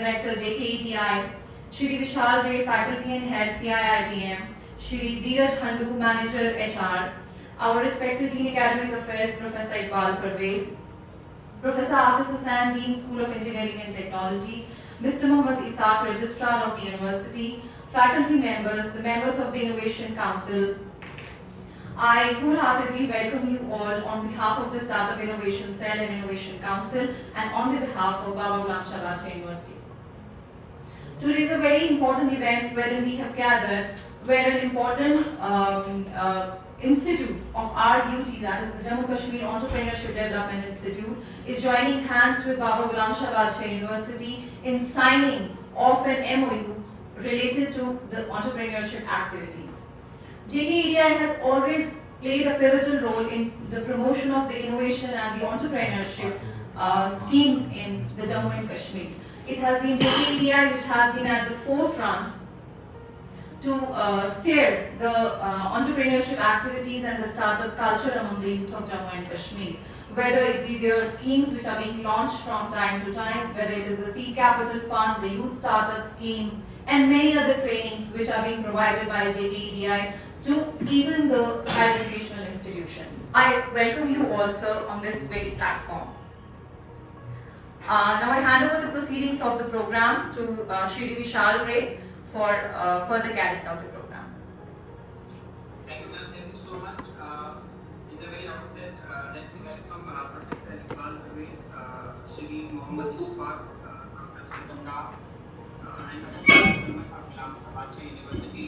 Director, JKEDI, Shri Vishal Ray, Faculty and Head, CIIBM, Shri Dheeraj Handu, Manager, HR, our respected Dean Academic Affairs, Professor Iqbal Parvez, Professor Asif Hussain, Dean School of Engineering and Technology, Mr. Mohammad Isaac, Registrar of the University, faculty members, the members of the Innovation Council, I wholeheartedly welcome you all on behalf of the staff of Innovation Cell and Innovation Council and on the behalf of Baba Ghulam Shah Badshah University. Today is a very important event wherein we have gathered where an important institute of our UT, that is the Jammu Kashmir Entrepreneurship Development Institute, is joining hands with Baba Ghulam Shah Badshah University in signing of an MoU related to the entrepreneurship activities. JKEDI has always played a pivotal role in the promotion of the innovation and the entrepreneurship schemes in the Jammu and Kashmir. It has been JKEDI which has been at the forefront to steer the entrepreneurship activities and the startup culture among the youth of Jammu and Kashmir. Whether it be their schemes which are being launched from time to time, whether it is the Seed Capital Fund, the Youth Startup Scheme, and many other trainings which are being provided by JKEDI to even the higher educational institutions. I welcome you also on this very platform. Now I hand over the proceedings of the program to Shri Vishal Ray for further carrying out the program. Thank you, ma'am. Thank you so much. In the very outset, let me welcome Professor Iqbal Parvez, Shri Mohammad Ishfaq, and members of Ghulam Shah Badshah University.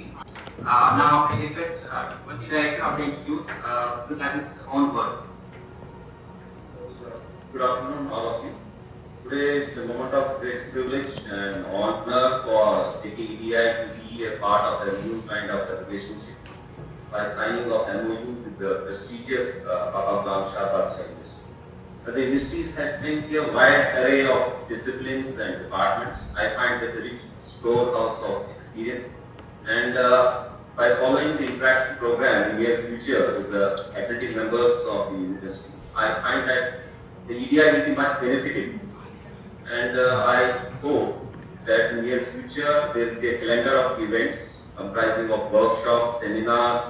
Now I request the Director of the Institute to have his own words. Good afternoon, all of you. Today is a moment of great privilege and honor for JKEDI to be a part of a new kind of a relationship by signing of MoU with the prestigious Baba Ghulam Shah Badshah University. The universities have plenty a wide array of disciplines and departments. I find that a rich storehouse of experience, and by following the interaction program in near future with the faculty members of the university, I find that the EDI will be much benefited. And I hope that in near future there will be a calendar of events comprising of workshops, seminars,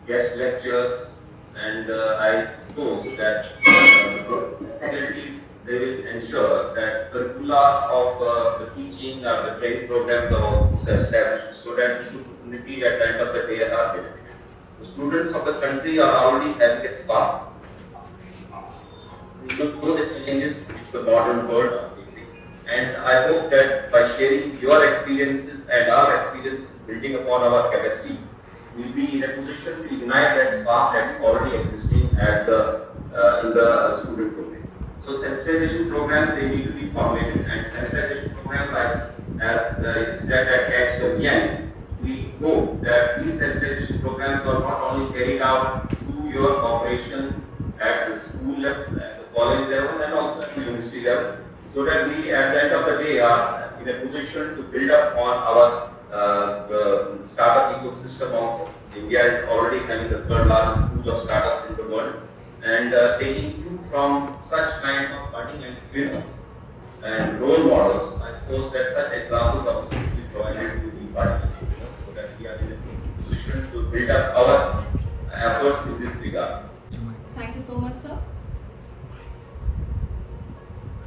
guest lectures, and I suppose that the faculties, they will ensure that the curricula of the teaching or the training programs are also established so that the student community at the end of the day are benefited. The students of the country are already having a spark. We know the challenges which the modern world are facing, and I hope that by sharing your experiences and our experience building upon our capacities, we will be in a position to ignite that spark that's already existing at the in the student program. So sensitization programs, they need to be formulated, and sensitization programs, as it is said at Catch the Young, we hope that these sensitization programs are not only carried out through your cooperation at the school level, at the college level, and also at the university level, so that we at the end of the day are in a position to build up on our the startup ecosystem also. India is already having the third largest pool of startups in the world, and taking cue from such kind of funding and winners and role models, I suppose that such examples also should be provided to the participants so that we are in a position to build up our efforts in this regard. Thank you so much, sir.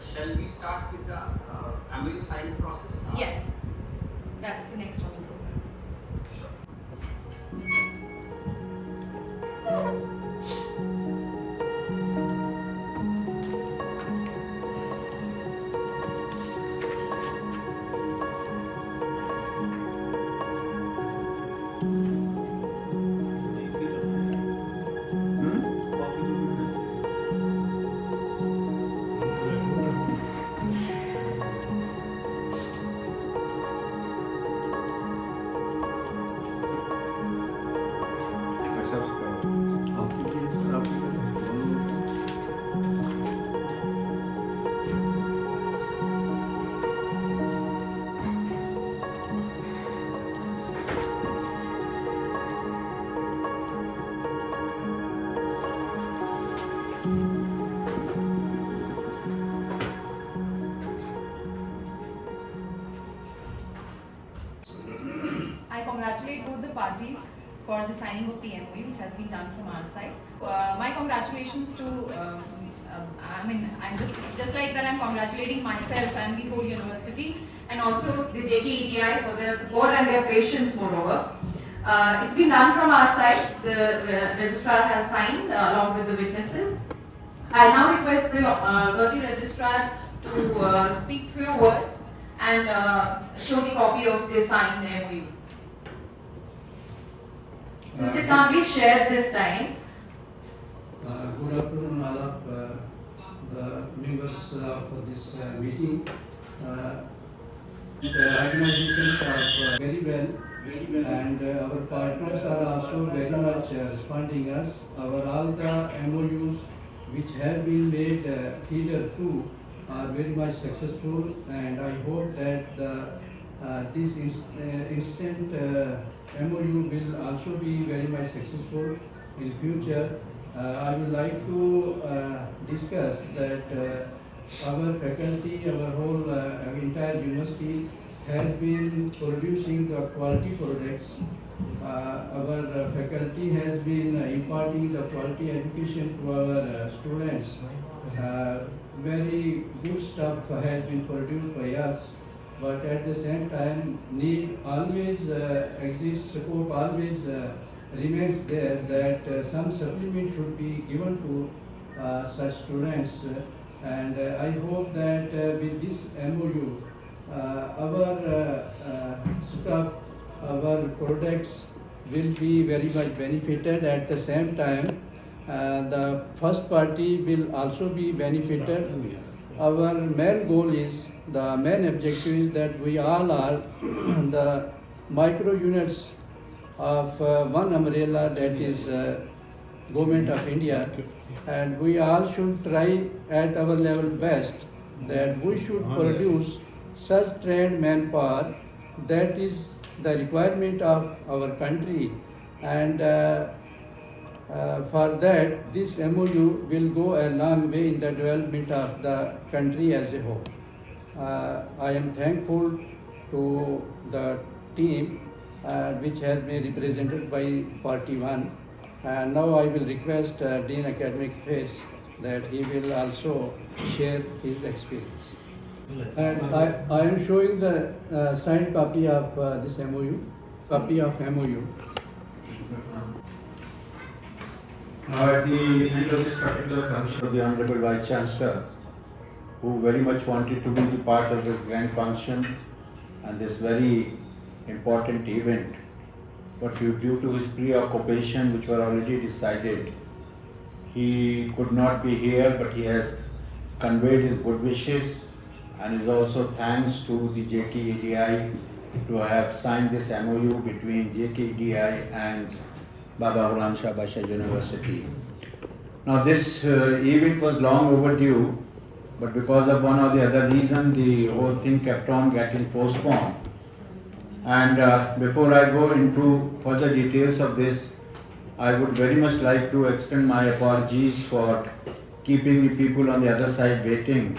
Shall we start with the MoU signing process? Yes, that's the next one. Sure. congratulate both the parties for the signing of the MOU, which has been done from our side. My congratulations to, it's just like that I'm congratulating myself and the whole university, and also the JKEDI for their support and their patience moreover. It's been done from our side. The registrar has signed along with the witnesses. I now request the worthy registrar to speak few words and show the copy of the signed MOU. Since it can't be shared this time. Good afternoon, all of the members of this meeting. The organizations are very well, and our partners are also very much responding us. All the MOUs which have been made hitherto are very much successful, and I hope that this instant MOU will also be very much successful in future. I would like to discuss that our faculty, our whole entire university has been producing the quality products. Our faculty has been imparting the quality education to our students. Very good stuff has been produced by us, but at the same time need always exists, scope always remains there that some supplement should be given to such students, and I hope that with this MOU our stuff, our products will be very much benefited. At the same time the first party will also be benefited. Our main goal is, the main objective is that we all are the micro units of one umbrella, that is Government of India, and we all should try at our level best that we should produce such trained manpower that is the requirement of our country, and for that this MOU will go a long way in the development of the country as a whole. I am thankful to the team which has been represented by Party 1. And now I will request Dean Academic Affairs that he will also share his experience. And I am showing the signed copy of this MOU, At the end of this particular function, the Honorable Vice Chancellor, who very much wanted to be the part of this grand function and this very important event, but due to his preoccupation, which were already decided, he could not be here, but he has conveyed his good wishes, and is also thanks to the JKEDI to have signed this MOU between JKEDI and Baba Ghulam Shah Bashar University. Now this event was long overdue, but because of one or the other reason, the whole thing kept on getting postponed. And before I go into further details of this, I would very much like to extend my apologies for keeping the people on the other side waiting.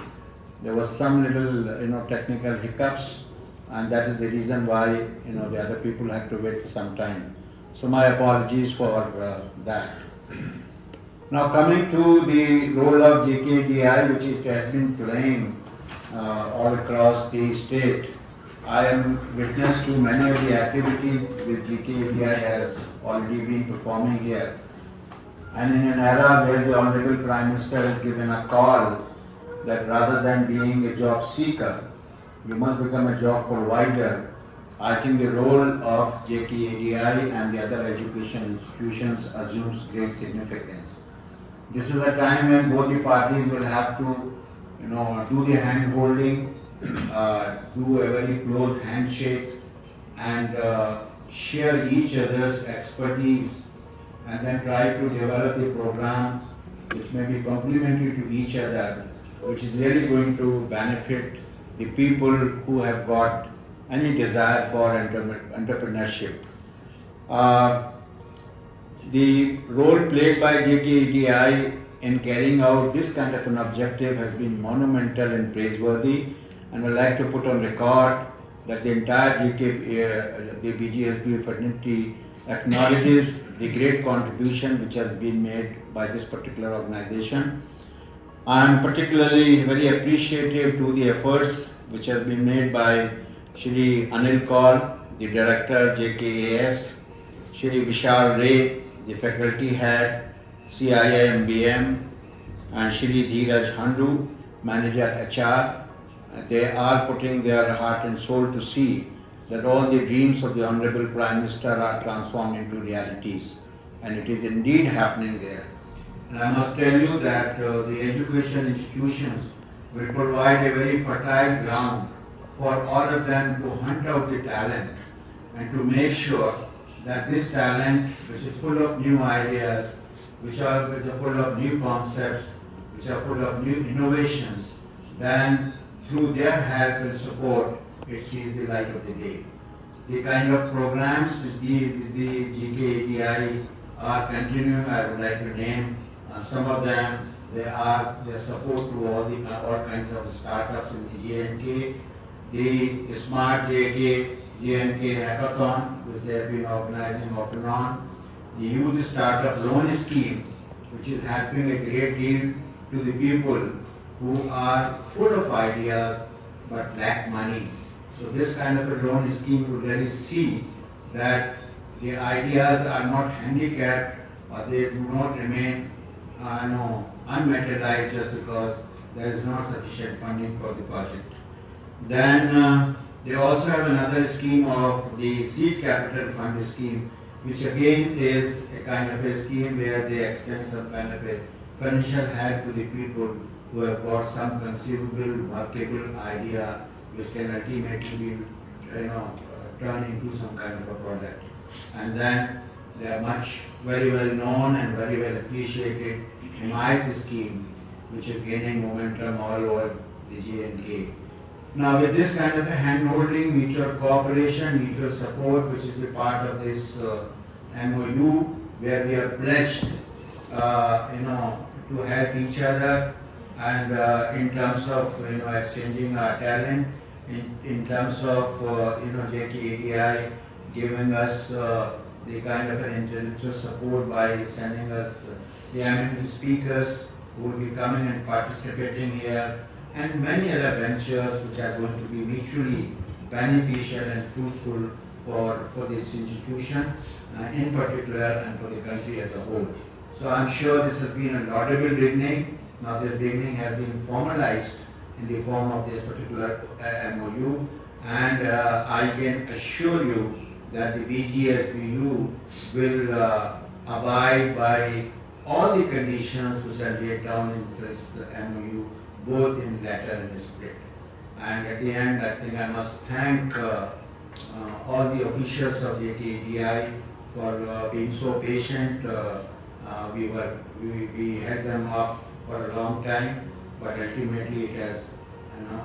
There was some little, technical hiccups, and that is the reason why, the other people had to wait for some time. So my apologies for that. Now coming to the role of JKEDI, which it has been playing all across the state, I am witness to many of the activities which JKEDI has already been performing here. And in an era where the Honorable Prime Minister has given a call that rather than being a job seeker, you must become a job provider, I think the role of JKEDI and the other education institutions assumes great significance. This is a time when both the parties will have to, do the hand holding, do a very close handshake, and share each other's expertise, and then try to develop a program which may be complementary to each other, which is really going to benefit the people who have got any desire for entrepreneurship. The role played by JKEDI in carrying out this kind of an objective has been monumental and praiseworthy, and would like to put on record that the entire the BGSBU fraternity acknowledges the great contribution which has been made by this particular organization. I am particularly very appreciative to the efforts which have been made by Shri Anil Kaur, the Director JKAS, Shri Vishal Ray, the Faculty Head CIIMBM, and Shri Dheeraj Handu, Manager HR. They are putting their heart and soul to see that all the dreams of the Honorable Prime Minister are transformed into realities, and it is indeed happening there. And I must tell you that the education institutions will provide a very fertile ground for all of them to hunt out the talent and to make sure that this talent, which is full of new ideas, which are full of new concepts, which are full of new innovations, then through their help and support, it sees the light of the day. The kind of programs which the GKEDI are continuing, I would like to name some of them. They are their support to all kinds of startups in the JNK, the Smart JNK Hackathon, which they have been organizing off and on, the Youth Startup Loan Scheme, which is helping a great deal to the people who are full of ideas but lack money. So this kind of a loan scheme would really see that the ideas are not handicapped or they do not remain unmaterialized just because there is not sufficient funding for the project. Then they also have another scheme of the Seed Capital Fund scheme, which again is a kind of a scheme where they extend some kind of a financial help to the people who have got some conceivable, workable idea which can ultimately be turned into some kind of a product. And then they are very well known and very well appreciated Himayat scheme, which is gaining momentum all over the JNK. Now with this kind of a hand-holding, mutual cooperation, mutual support, which is the part of this MOU, where we are pledged to help each other and in terms of exchanging our talent, in terms of JKEDI giving us the kind of an intellectual support by sending us the eminent speakers who will be coming and participating here, and many other ventures which are going to be mutually beneficial and fruitful for this institution in particular and for the country as a whole. So I'm sure this has been a laudable beginning. Now this beginning has been formalized in the form of this particular MOU, and I can assure you that the BGSBU will abide by all the conditions which are laid down in this MOU, both in letter and spirit. And at the end, I think I must thank all the officials of the JKEDI for being so patient. We held them up for a long time, but ultimately it has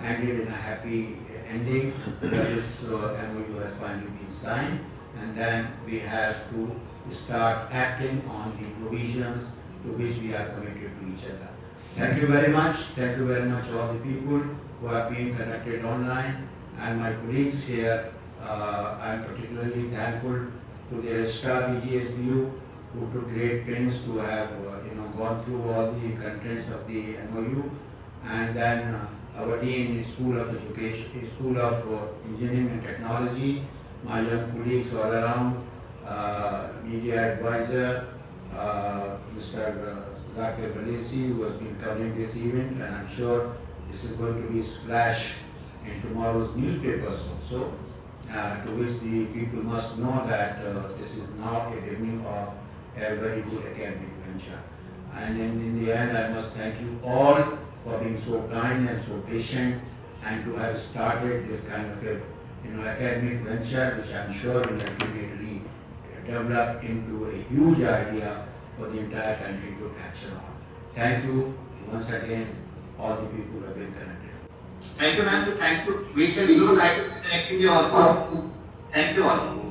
ended in a happy ending. This MOU has finally been signed, and then we have to start acting on the provisions to which we are committed to each other. Thank you very much. Thank you very much all the people who have been connected online, and my colleagues here. I am particularly thankful to the registrar BGSBU who took great pains to have gone through all the contents of the MOU, and then our dean in School of Education, School of Engineering and Technology, my young colleagues all around, media advisor, Mr. Zakir Balesi, who has been covering this event, and I'm sure this is going to be splash in tomorrow's newspapers also, to which the people must know that this is now a beginning of a very good academic venture. And in the end, I must thank you all for being so kind and so patient, and to have started this kind of a academic venture, which I'm sure will ultimately develop into a huge idea for the entire country to action on. Thank you once again, all the people who have been connected. Thank you, ma'am. Thank you. We shall use I to connect with you all. Thank you all.